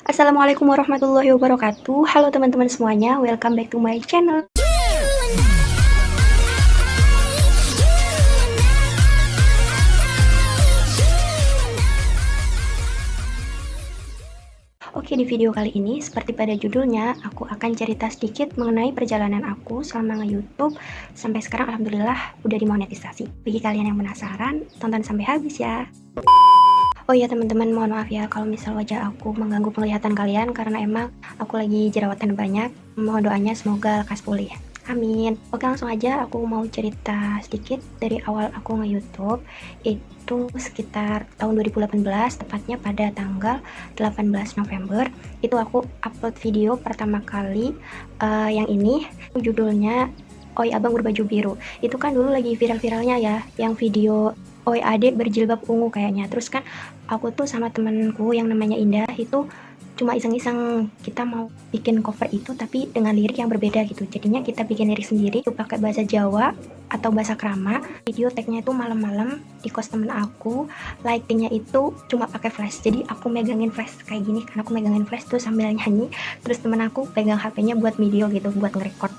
Assalamualaikum warahmatullahi wabarakatuh. Halo teman-teman semuanya, welcome back to my channel. Oke, di video kali ini seperti pada judulnya, aku akan cerita sedikit mengenai perjalanan aku selama nge-YouTube sampai sekarang. Alhamdulillah udah dimonetisasi. Bagi kalian yang penasaran, tonton sampai habis ya. Oh iya teman-teman, mohon maaf ya kalau misal wajah aku mengganggu penglihatan kalian karena emang aku lagi jerawatan banyak. Mohon doanya semoga lekas pulih. Amin. Oke, langsung aja aku mau cerita sedikit dari awal aku nge-YouTube. Itu sekitar tahun 2018, tepatnya pada tanggal 18 November. Itu aku upload video pertama kali yang ini. Judulnya Oi Abang Berbaju Biru. Itu kan dulu lagi viral-viralnya ya, yang video Oi Adek berjilbab ungu kayaknya. Terus kan aku tuh sama temenku yang namanya Indah itu cuma iseng-iseng kita mau bikin cover itu tapi dengan lirik yang berbeda gitu. Jadinya kita bikin lirik sendiri itu pakai bahasa Jawa atau bahasa Krama. Video tagnya itu malam-malam di kos temen aku. Lightingnya itu cuma pakai flash. Jadi aku megangin flash kayak gini, karena aku megangin flash tuh sambil nyanyi. Terus temen aku pegang HP-nya buat video gitu, buat nge-record.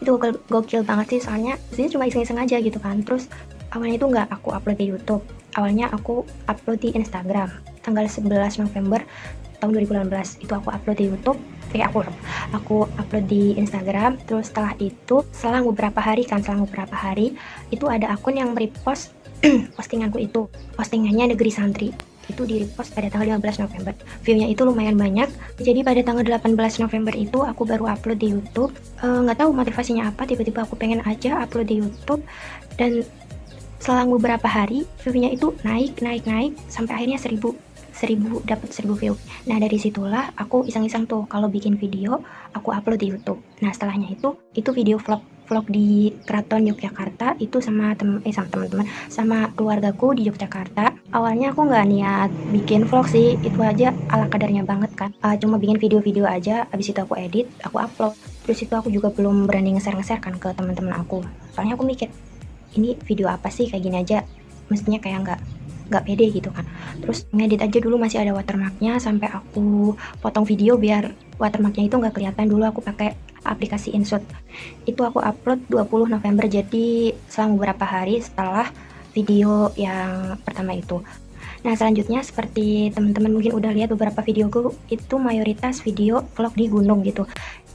Itu gokil banget sih, soalnya sini cuma iseng-iseng aja gitu kan. Terus awalnya itu nggak aku upload di YouTube, awalnya aku upload di Instagram tanggal 11 November tahun 2018. Itu aku upload di YouTube, aku upload di Instagram. Terus setelah itu selang beberapa hari itu ada akun yang merepost postinganku. Itu postingannya Negeri Santri, itu di repost pada tanggal 15 November. View-nya itu lumayan banyak. Jadi pada tanggal 18 November itu aku baru upload di YouTube. Nggak tahu motivasinya apa, tiba-tiba aku pengen aja upload di YouTube. Dan selang beberapa hari view-nya itu naik sampai akhirnya 1000 dapat 1000 view. Nah, dari situlah aku iseng-iseng tuh kalau bikin video aku upload di YouTube. Nah, setelahnya itu video vlog di Keraton Yogyakarta itu sama teman-teman sama keluargaku di Yogyakarta. Awalnya aku nggak niat bikin vlog sih, itu aja ala kadarnya banget kan. Cuma bikin video-video aja, habis itu aku edit, aku upload. Terus itu aku juga belum berani nge-share kan ke teman-teman aku. Soalnya aku mikir, ini video apa sih kayak gini aja, mestinya kayak nggak pede gitu kan. Terus ngedit aja dulu masih ada watermarknya, sampai aku potong video biar watermarknya itu nggak kelihatan. Dulu aku pakai aplikasi InShot. Itu aku upload 20 November, jadi selang beberapa hari setelah video yang pertama itu. Nah, selanjutnya seperti teman-teman mungkin udah lihat beberapa videoku, itu mayoritas video vlog di gunung gitu.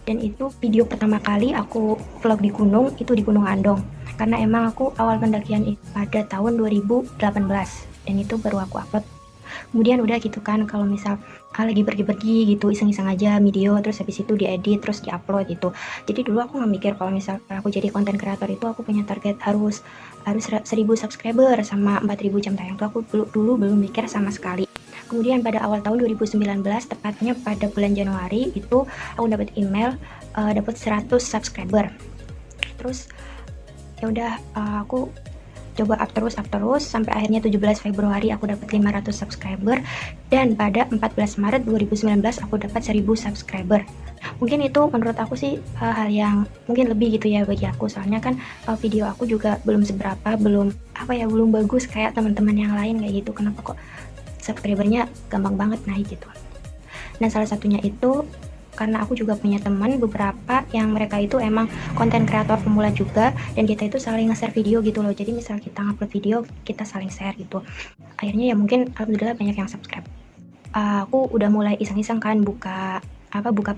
Dan itu video pertama kali aku vlog di gunung, itu di Gunung Andong. Karena emang aku awal pendakian itu pada tahun 2018, dan itu baru aku upload. Kemudian udah gitu kan, kalau misal lagi pergi-pergi gitu iseng-iseng aja video, terus habis itu diedit terus diupload gitu. Jadi dulu aku nggak mikir kalau misal aku jadi konten kreator itu aku punya target harus 1000 subscriber sama 4000 jam tayang. Tuh aku dulu belum mikir sama sekali. Kemudian pada awal tahun 2019, tepatnya pada bulan Januari, itu aku dapat email dapat 100 subscriber. Terus ya udah, aku coba up terus sampai akhirnya 17 Februari aku dapat 500 subscriber, dan pada 14 Maret 2019 aku dapat 1000 subscriber. Mungkin itu menurut aku sih hal yang mungkin lebih gitu ya bagi aku, soalnya kan video aku juga belum seberapa, belum bagus kayak teman-teman yang lain kayak gitu. Kenapa kok subscribernya gampang banget naik gitu. Nah, salah satunya itu karena aku juga punya teman beberapa yang mereka itu emang konten kreator pemula juga, dan kita itu saling nge-share video gitu loh. Jadi misal kita ngupload video, kita saling share gitu. Akhirnya ya mungkin alhamdulillah banyak yang subscribe. Aku udah mulai iseng-iseng kan buka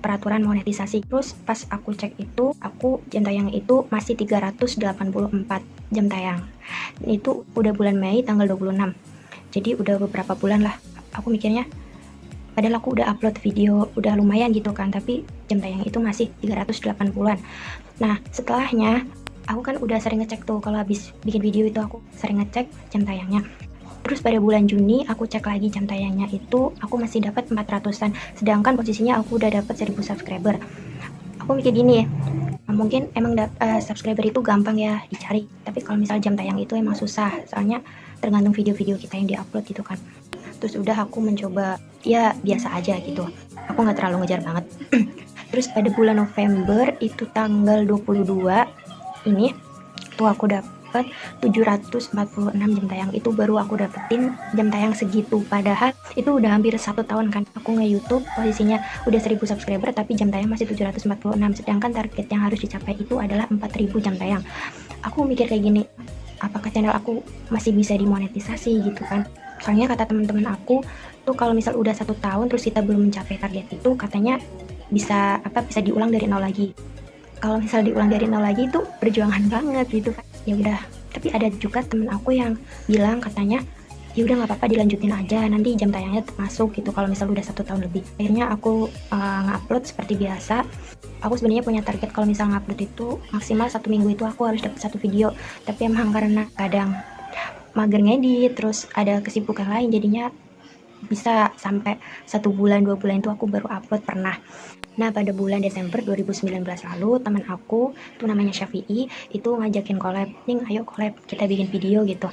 peraturan monetisasi. Terus pas aku cek itu, aku jam tayang itu masih 384 jam tayang. Dan itu udah bulan Mei tanggal 26. Jadi udah beberapa bulan lah. Aku mikirnya, padahal aku udah upload video udah lumayan gitu kan, tapi jam tayang itu masih 380-an. Nah, setelahnya aku kan udah sering ngecek tuh, kalau habis bikin video itu aku sering ngecek jam tayangnya. Terus pada bulan Juni aku cek lagi jam tayangnya, itu aku masih dapat 400-an, sedangkan posisinya aku udah dapat 1000 subscriber. Aku mikir gini ya, mungkin emang subscriber itu gampang ya dicari, tapi kalau misal jam tayang itu emang susah, soalnya tergantung video-video kita yang diupload gitu kan. Terus udah aku mencoba ya biasa aja gitu, aku nggak terlalu ngejar banget. Terus pada bulan November itu tanggal 22 ini tuh aku dapat 746 jam tayang. Itu baru aku dapetin jam tayang segitu, padahal itu udah hampir 1 tahun kan aku nge-YouTube, posisinya udah 1000 subscriber tapi jam tayang masih 746, sedangkan target yang harus dicapai itu adalah 4000 jam tayang. Aku mikir kayak gini, apakah channel aku masih bisa dimonetisasi gitu kan. Soalnya kata teman-teman aku tuh kalau misal udah 1 tahun terus kita belum mencapai target itu, katanya bisa diulang dari nol lagi. Kalau misal diulang dari nol lagi itu perjuangan banget gitu kan. Ya udah, tapi ada juga temen aku yang bilang katanya ya udah nggak apa-apa dilanjutin aja, nanti jam tayangnya tetap masuk gitu kalau misal udah 1 tahun lebih. Akhirnya aku ngupload seperti biasa. Aku sebenarnya punya target kalau misal ngupload itu maksimal 1 minggu itu aku harus dapat 1 video, tapi emang karena kadang mager ngedit terus ada kesibukan lain, jadinya bisa sampai 1 bulan 2 bulan itu aku baru upload pernah. Nah pada bulan Desember 2019 lalu teman aku tuh namanya Syafi'i itu ngajakin collab, nih ayo collab kita bikin video gitu.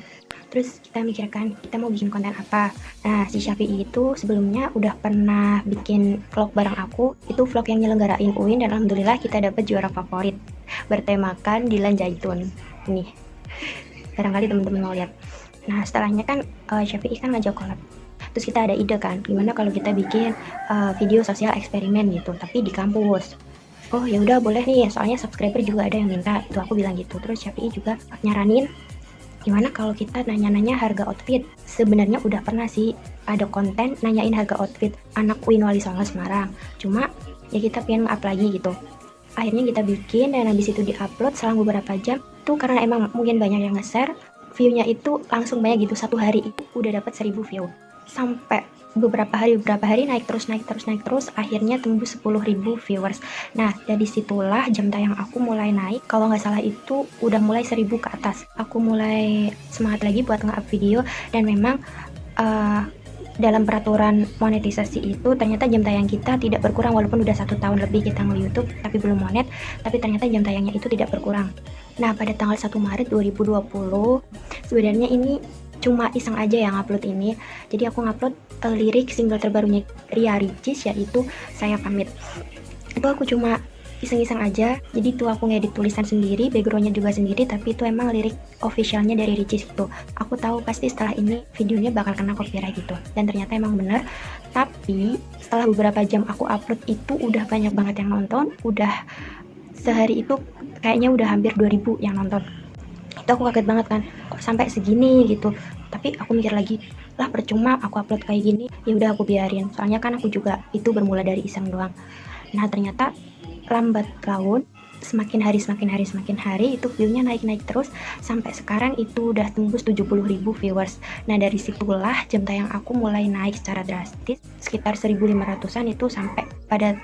Terus kita mikirkan kita mau bikin konten apa. Nah si Syafi'i itu sebelumnya udah pernah bikin vlog bareng aku, itu vlog yang nyelenggarain UIN dan alhamdulillah kita dapat juara favorit bertemakan Dilan Zaitun. Nih barangkali teman-teman mau lihat. Nah setelahnya kan Syafi'i kan ngajak collab. Terus kita ada ide kan, gimana kalau kita bikin video sosial eksperimen gitu, tapi di kampus. Oh ya udah boleh nih, soalnya subscriber juga ada yang minta, itu aku bilang gitu. Terus Syafi'i juga nyaranin, gimana kalau kita nanya-nanya harga outfit. Sebenarnya udah pernah sih ada konten nanyain harga outfit anak UIN Wali Songo Semarang, cuma ya kita pengen up lagi gitu. Akhirnya kita bikin dan habis itu diupload selang beberapa jam. Tuh karena emang mungkin banyak yang nge-share, view-nya itu langsung banyak gitu, 1 hari itu udah dapat 1000 view. Sampai beberapa hari naik terus, akhirnya tembus 10.000 viewers. Nah dari situlah jam tayang aku mulai naik, kalau nggak salah itu udah mulai 1000 ke atas. Aku mulai semangat lagi buat nge-up video, dan memang dalam peraturan monetisasi itu ternyata jam tayang kita tidak berkurang, walaupun udah 1 tahun lebih kita nge-YouTube tapi belum monet, tapi ternyata jam tayangnya itu tidak berkurang. Nah pada tanggal 1 Maret 2020 sebenarnya ini cuma iseng aja yang upload ini. Jadi aku ngupload lirik single terbarunya Ria Ricis, yaitu Saya Pamit. Itu aku cuma iseng-iseng aja, jadi tuh aku ngedit tulisan sendiri, backgroundnya juga sendiri, tapi itu emang lirik officialnya dari Ricis itu. Aku tahu pasti setelah ini videonya bakal kena copyright gitu, dan ternyata emang bener. Tapi setelah beberapa jam aku upload itu udah banyak banget yang nonton, udah sehari itu kayaknya udah hampir 2000 yang nonton. Itu aku kaget banget kan, kok sampai segini gitu. Tapi aku mikir lagi, lah percuma aku upload kayak gini, ya udah aku biarin, soalnya kan aku juga itu bermula dari iseng doang. Nah ternyata lambat laun semakin hari itu view-nya naik terus, sampai sekarang itu udah tembus 70.000 viewers. Nah dari situlah jam tayang aku mulai naik secara drastis, sekitar 1500-an itu, sampai pada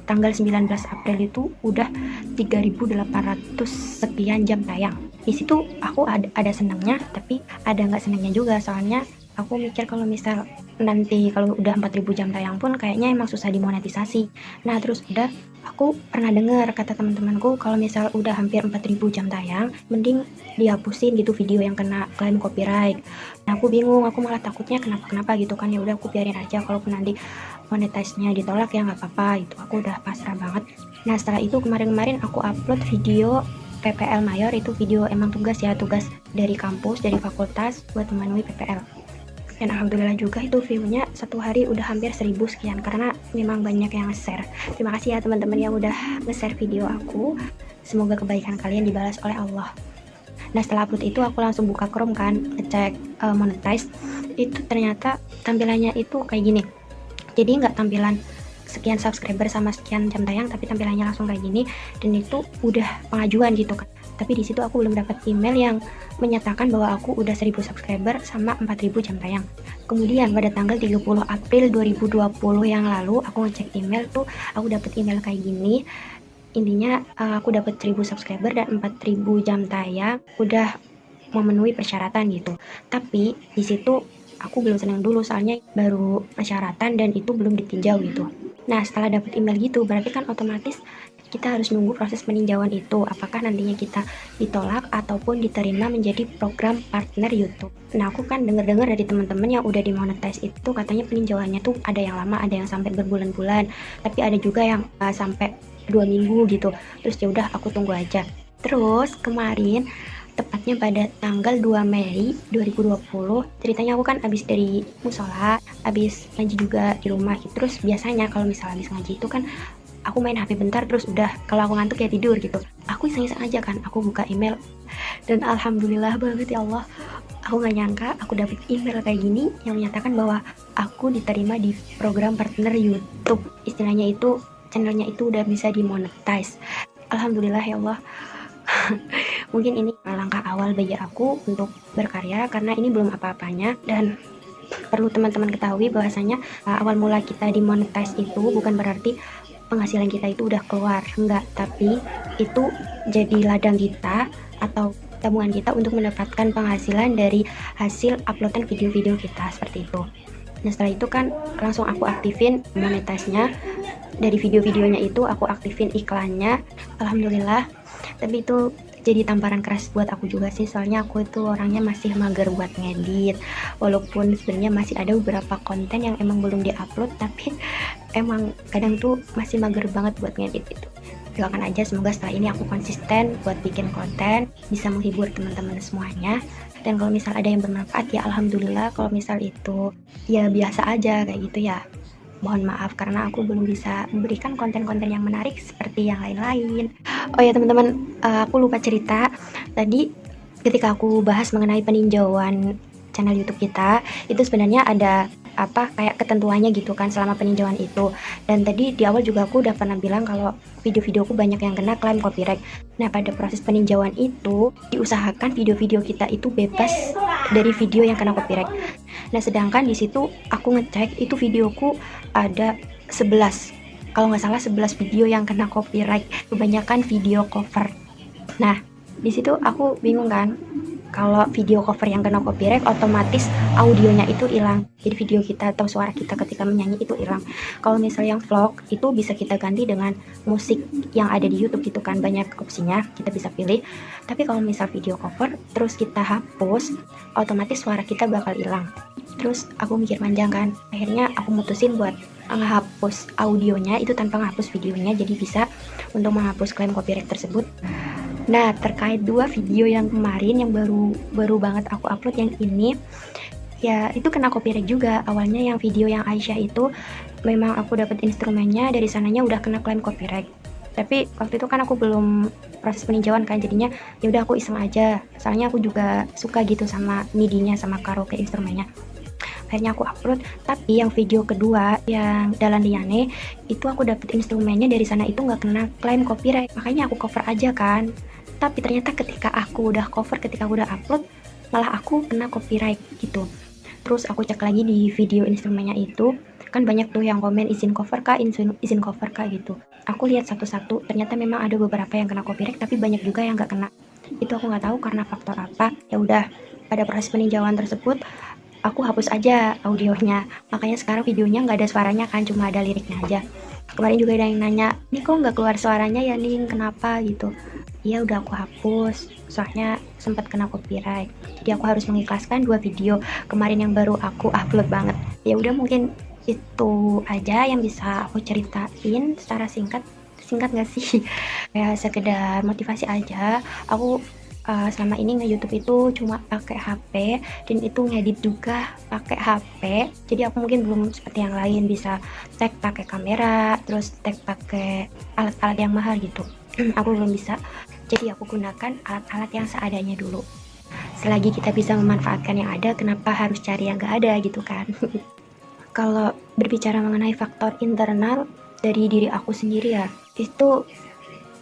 tanggal 19 April itu udah 3.800 sekian jam tayang. Di situ aku ada senangnya, tapi ada nggak senangnya juga, soalnya aku mikir kalau misal nanti kalau udah 4000 jam tayang pun kayaknya emang susah dimonetisasi. Nah terus udah aku pernah dengar kata teman-temanku kalau misal udah hampir 4000 jam tayang mending dihapusin gitu video yang kena klaim copyright. Nah aku bingung, aku malah takutnya kenapa gitu kan. Ya udah aku biarin aja, kalaupun nanti monetisasinya ditolak ya nggak apa-apa, itu aku udah pasrah banget. Nah setelah itu kemarin aku upload video PPL Mayor, itu video emang tugas dari kampus, dari fakultas buat memenuhi PPL. Dan alhamdulillah juga itu view-nya 1 hari udah hampir 1000 sekian, karena memang banyak yang nge-share. Terima kasih ya teman-teman yang udah nge-share video aku. Semoga kebaikan kalian dibalas oleh Allah. Nah setelah upload itu aku langsung buka Chrome kan, ngecek monetize. Itu ternyata tampilannya itu kayak gini. Jadi nggak tampilan sekian subscriber sama sekian jam tayang, tapi tampilannya langsung kayak gini, dan itu udah pengajuan gitu kan. Tapi di situ aku belum dapat email yang menyatakan bahwa aku udah 1000 subscriber sama 4000 jam tayang. Kemudian pada tanggal 30 April 2020 yang lalu aku ngecek email tuh, aku dapat email kayak gini. Intinya aku dapat 1000 subscriber dan 4000 jam tayang, udah memenuhi persyaratan gitu. Tapi di situ aku belum senang dulu, soalnya baru persyaratan dan itu belum ditinjau gitu. Nah setelah dapat email gitu berarti kan otomatis kita harus nunggu proses peninjauan itu, apakah nantinya kita ditolak ataupun diterima menjadi program partner YouTube. Nah aku kan dengar dari teman-teman yang udah dimonetize itu katanya peninjauannya tuh ada yang lama, ada yang sampai berbulan-bulan, tapi ada juga yang sampai 2 minggu gitu. Terus ya udah aku tunggu aja. Terus kemarin tepatnya pada tanggal 2 Mei 2020. Ceritanya aku kan abis dari musola, abis ngaji juga di rumah gitu. Terus biasanya kalau misalnya abis ngaji itu kan aku main HP bentar, terus udah, kalau aku ngantuk ya tidur gitu. Aku iseng-iseng aja kan, aku buka email, dan alhamdulillah banget ya Allah, aku gak nyangka aku dapet email kayak gini yang menyatakan bahwa aku diterima di program partner YouTube. Istilahnya itu channelnya itu udah bisa dimonetize. Alhamdulillah ya Allah. Mungkin ini langkah awal bagi aku untuk berkarya, karena ini belum apa-apanya. Dan perlu teman-teman ketahui bahwasanya awal mula kita dimonetize itu bukan berarti penghasilan kita itu udah keluar, enggak, tapi itu jadi ladang kita atau tabungan kita untuk mendapatkan penghasilan dari hasil uploadan video-video kita, seperti itu. Nah setelah itu kan langsung aku aktifin monetize-nya. Dari video-videonya itu aku aktifin iklannya, alhamdulillah. Tapi itu jadi tamparan keras buat aku juga sih, soalnya aku itu orangnya masih mager buat ngedit. Walaupun sebenarnya masih ada beberapa konten yang emang belum diupload, tapi emang kadang tuh masih mager banget buat ngedit itu. Doakan aja semoga setelah ini aku konsisten buat bikin konten, bisa menghibur teman-teman semuanya. Dan kalau misal ada yang bermanfaat ya alhamdulillah, kalau misal itu ya biasa aja kayak gitu ya mohon maaf karena aku belum bisa memberikan konten-konten yang menarik seperti yang lain-lain. Oh ya teman-teman, aku lupa cerita tadi ketika aku bahas mengenai peninjauan channel YouTube kita, itu sebenarnya ada kayak ketentuannya gitu kan selama peninjauan itu. Dan tadi di awal juga aku udah pernah bilang kalau video-videoku banyak yang kena klaim copyright. Nah pada proses peninjauan itu diusahakan video-video kita itu bebas dari video yang kena copyright. Nah sedangkan di situ aku ngecek itu videoku ada 11, kalau nggak salah 11 video yang kena copyright, kebanyakan video cover. Nah di situ aku bingung kan, kalau video cover yang kena copyright otomatis audionya itu hilang, jadi video kita atau suara kita ketika menyanyi itu hilang. Kalau misalnya yang vlog itu bisa kita ganti dengan musik yang ada di YouTube gitu kan, banyak opsinya kita bisa pilih. Tapi kalau misal video cover terus kita hapus, otomatis suara kita bakal hilang. Terus aku mikir panjang kan, akhirnya aku mutusin buat menghapus audionya itu tanpa menghapus videonya, jadi bisa untuk menghapus klaim copyright tersebut. Nah terkait dua video yang kemarin yang baru banget aku upload, yang ini ya itu kena copyright juga. Awalnya yang video yang Aisyah itu memang aku dapat instrumennya dari sananya udah kena klaim copyright, tapi waktu itu kan aku belum proses peninjauan kan, jadinya ya udah aku iseng aja, soalnya aku juga suka gitu sama MIDI-nya sama karaoke instrumennya. Akhirnya aku upload. Tapi yang video kedua yang Dalan Liane itu aku dapet instrumennya dari sana itu nggak kena klaim copyright, makanya aku cover aja kan. Tapi ternyata ketika aku udah cover, ketika aku udah upload, malah aku kena copyright gitu. Terus aku cek lagi di video instrumennya itu, kan banyak tuh yang komen izin cover kak, izin cover kak gitu. Aku lihat satu-satu, ternyata memang ada beberapa yang kena copyright, tapi banyak juga yang nggak kena. Itu aku nggak tahu karena faktor apa. Ya udah, pada proses peninjauan tersebut aku hapus aja audionya, makanya sekarang videonya nggak ada suaranya kan, cuma ada liriknya aja. Kemarin juga ada yang nanya, ini kok nggak keluar suaranya ya Ning, kenapa gitu. Iya udah aku hapus, soalnya sempat kena copyright, jadi aku harus mengikhlaskan dua video kemarin yang baru aku upload banget. Ya udah mungkin itu aja yang bisa aku ceritain secara singkat nggak sih ya, sekedar motivasi aja. Aku selama ini nge-YouTube itu cuma pakai HP, dan itu ngedit juga pakai HP. Jadi aku mungkin belum seperti yang lain bisa tag pakai kamera, terus tag pakai alat-alat yang mahal gitu. Aku belum bisa. Jadi aku gunakan alat-alat yang seadanya dulu. Selagi kita bisa memanfaatkan yang ada, kenapa harus cari yang gak ada gitu kan. Kalau berbicara mengenai faktor internal dari diri aku sendiri ya, itu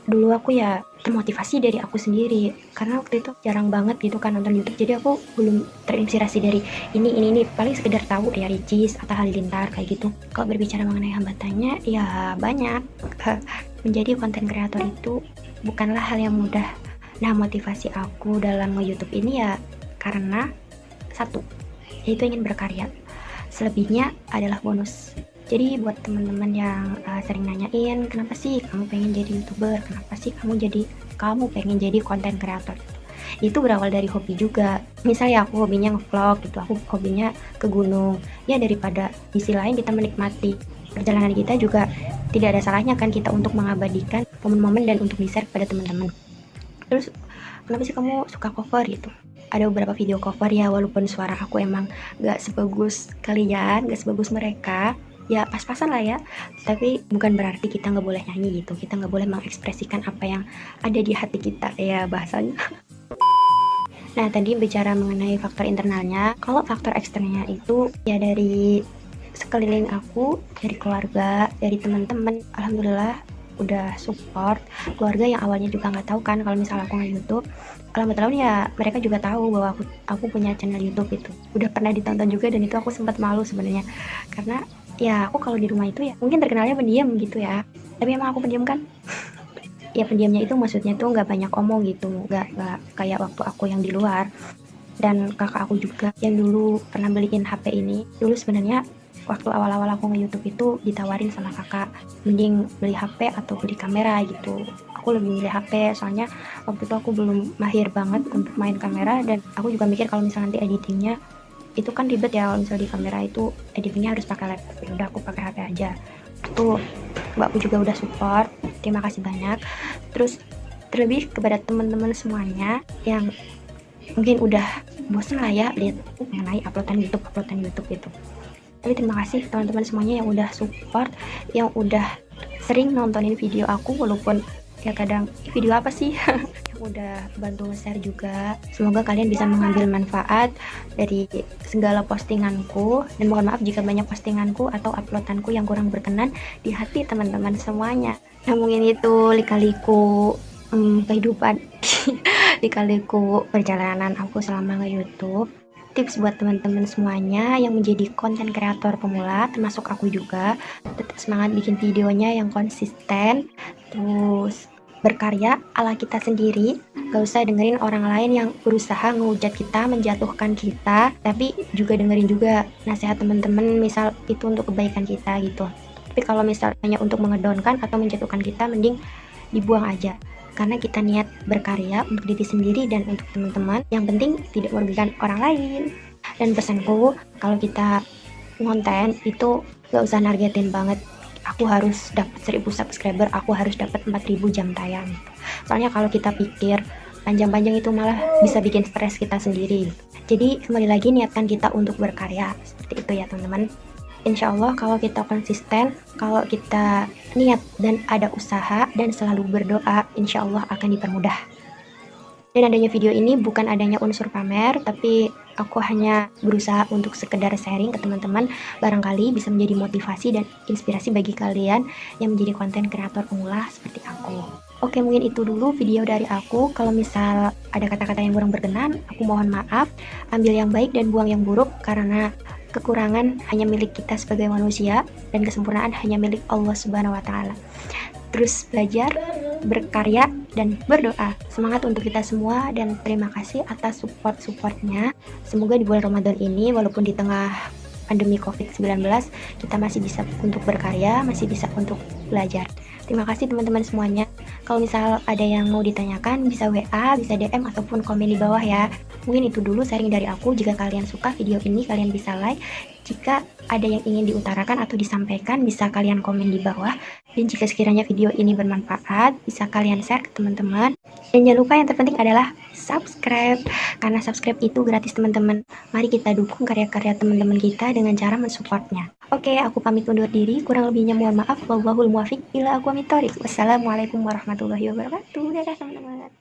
dulu aku ya termotivasi dari aku sendiri, karena waktu itu jarang banget gitu kan nonton YouTube, jadi aku belum terinspirasi dari ini paling sekedar tahu dari Ricis atau Halilintar kayak gitu. Kalau berbicara mengenai hambatannya ya banyak. Menjadi konten kreator itu bukanlah hal yang mudah. Nah motivasi aku dalam nge-YouTube ini ya karena satu, yaitu ingin berkarya. Selebihnya adalah bonus. Jadi buat teman-teman yang sering nanyain, kenapa sih kamu pengen jadi YouTuber? Kenapa sih kamu pengen jadi konten kreator? Itu berawal dari hobi juga. Misalnya aku hobinya nge-vlog gitu, aku hobinya ke gunung. Ya daripada di sisi lain kita menikmati perjalanan kita, juga tidak ada salahnya kan kita untuk mengabadikan momen-momen dan untuk di-share pada teman-teman. Terus kenapa sih kamu suka cover gitu? Ada beberapa video cover ya, walaupun suara aku emang gak sebagus kalian, gak sebagus mereka, ya pas-pasan lah ya, tapi bukan berarti kita nggak boleh nyanyi gitu, kita nggak boleh mengekspresikan apa yang ada di hati kita ya bahasanya. Nah, tadi bicara mengenai faktor internalnya. Kalau faktor eksternalnya itu ya dari sekeliling aku, dari keluarga, dari teman-teman. Alhamdulillah udah support. Keluarga yang awalnya juga nggak tahu kan kalau misalnya aku nge-YouTube. Alhamdulillah ya mereka juga tahu bahwa aku punya channel YouTube itu. Udah pernah ditonton juga, dan itu aku sempat malu sebenarnya. Karena ya aku kalau di rumah itu ya mungkin terkenalnya pendiam gitu ya. Tapi emang aku pendiam kan? Ya pendiamnya itu maksudnya tuh nggak banyak omong gitu, nggak kayak waktu aku yang di luar. Dan kakak aku juga yang dulu pernah beliin HP ini, dulu sebenarnya waktu awal-awal aku nge-YouTube itu ditawarin sama kakak, mending beli HP atau beli kamera gitu. Aku lebih milih HP, soalnya waktu itu aku belum mahir banget untuk main kamera, dan aku juga mikir kalau misalnya nanti editingnya itu kan ribet ya, kalau misalnya di kamera itu editingnya harus pakai laptop. Ya udah aku pakai HP aja. Itu mbakku juga udah support, terima kasih banyak. Terus terlebih kepada teman-teman semuanya yang mungkin udah bosen lah ya lihat mengenai uploadan YouTube gitu. Tapi terima kasih teman-teman semuanya yang udah support, yang udah sering nontonin video aku, walaupun ya kadang video apa sih yang udah bantu share juga. Semoga kalian bisa mengambil manfaat dari segala postinganku, dan mohon maaf jika banyak postinganku atau uploadanku yang kurang berkenan di hati teman-teman semuanya. Nah, mungkin itu lika-liku kehidupan lika-liku perjalanan aku selama nge-YouTube. Tips buat teman-teman semuanya yang menjadi konten kreator pemula, termasuk aku juga, tetap semangat bikin videonya yang konsisten, terus berkarya ala kita sendiri. Gak usah dengerin orang lain yang berusaha ngehujat kita, menjatuhkan kita, tapi juga dengerin juga nasihat teman-teman, misal itu untuk kebaikan kita gitu. Tapi kalau misalnya untuk mengedonkan atau menjatuhkan kita, mending dibuang aja, karena kita niat berkarya untuk diri sendiri dan untuk teman-teman, yang penting tidak merugikan orang lain. Dan pesanku, kalau kita ngonten itu gak usah nargetin banget, aku harus dapat 1000 subscriber, aku harus dapat 4000 jam tayang. Soalnya kalau kita pikir panjang-panjang itu malah bisa bikin stres kita sendiri. Jadi kembali lagi, niatkan kita untuk berkarya, seperti itu ya teman-teman. Insya Allah kalau kita konsisten, kalau kita niat dan ada usaha dan selalu berdoa, insya Allah akan dipermudah. Dan adanya video ini bukan adanya unsur pamer, tapi aku hanya berusaha untuk sekedar sharing ke teman-teman, barangkali bisa menjadi motivasi dan inspirasi bagi kalian yang menjadi konten kreator pemula seperti aku. Oke, mungkin itu dulu video dari aku. Kalau misal ada kata-kata yang kurang berkenan, aku mohon maaf. Ambil yang baik dan buang yang buruk, karena kekurangan hanya milik kita sebagai manusia, dan kesempurnaan hanya milik Allah Subhanahu wa Ta'ala. Terus belajar, berkarya, dan berdoa. Semangat untuk kita semua, dan terima kasih atas support-supportnya. Semoga di bulan Ramadan ini, walaupun di tengah pandemi COVID-19, kita masih bisa untuk berkarya, masih bisa untuk belajar. Terima kasih teman-teman semuanya. Kalau misal ada yang mau ditanyakan, bisa WA, bisa DM, ataupun komen di bawah ya. Mungkin itu dulu sharing dari aku. Jika kalian suka video ini, kalian bisa like. Jika ada yang ingin diutarakan atau disampaikan, bisa kalian komen di bawah. Dan jika sekiranya video ini bermanfaat, bisa kalian share ke teman-teman. Dan jangan lupa, yang terpenting adalah subscribe, karena subscribe itu gratis teman-teman. Mari kita dukung karya-karya teman-teman kita dengan cara mensupportnya. Oke, aku pamit undur diri. Kurang lebihnya mohon maaf. Wallahul muwaffiq ila aqwamit thoriq. Wassalamualaikum warahmatullahi wabarakatuh. Dadah teman-teman.